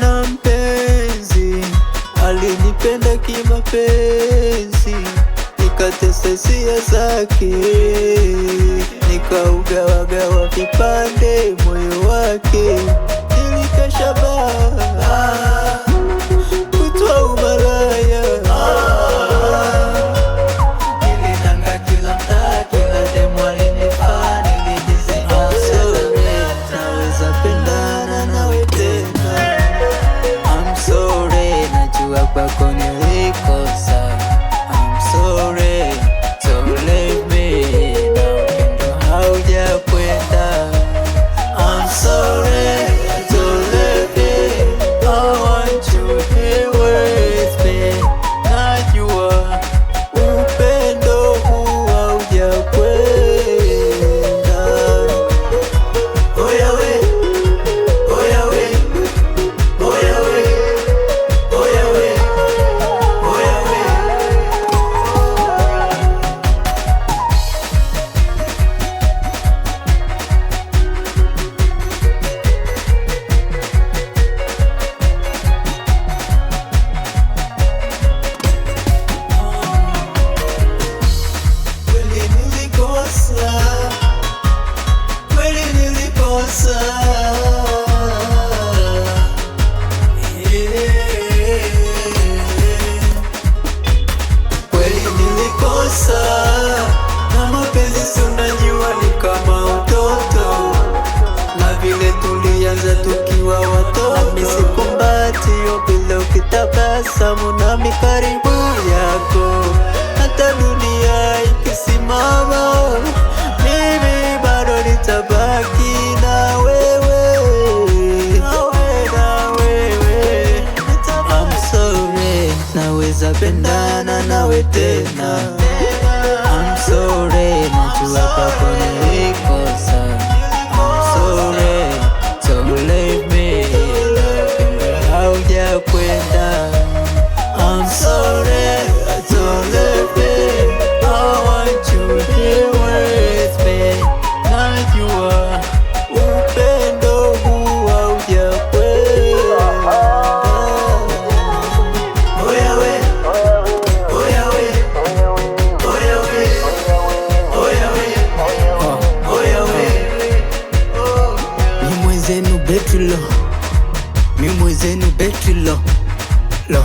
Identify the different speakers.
Speaker 1: na mpenzi alinipenda kimapenzi, nikatesa hisia zake, nikaugawagawa vipande moyo wake, nilikesha baa kutwa umalaya, nilinanga kila mtaa, kila demu alinifaa, nilijizima naweza pendana nawe tena. I'm sorry, najua kwako nilikosa. I'm sorry, don't leave me na upendo haujakwenda. I'm sorry, don't leave me, I want you here with me. Najua upendo huu haujakwenda. Oya we, oya we, oya we, oya we, oya we. Kweli nilikosa, kweli nilikosa, kweli nilikosa, na mapenzi si unajua ni kama utoto, na vile tulianza tukiwa watoto, nami sikumbatio bila ukitabasamu, nami karibu yako, hata dunia ikisimama, mimi bado nitabaki na wewe, na wewe. I'm sorry, naweza pendana nawe tena. I'm sorry, najua kwako nilikosa. I'm sorry, don't leave me na upendo haujakwenda. I'm sorry, don't leave me, I want you here with me. Najua upendo huu haujakwenda. Oya we, oya we, oya we, oya we, oya we. Mi mwenzenu betri lo, mi mwenzenu betri lo, lo.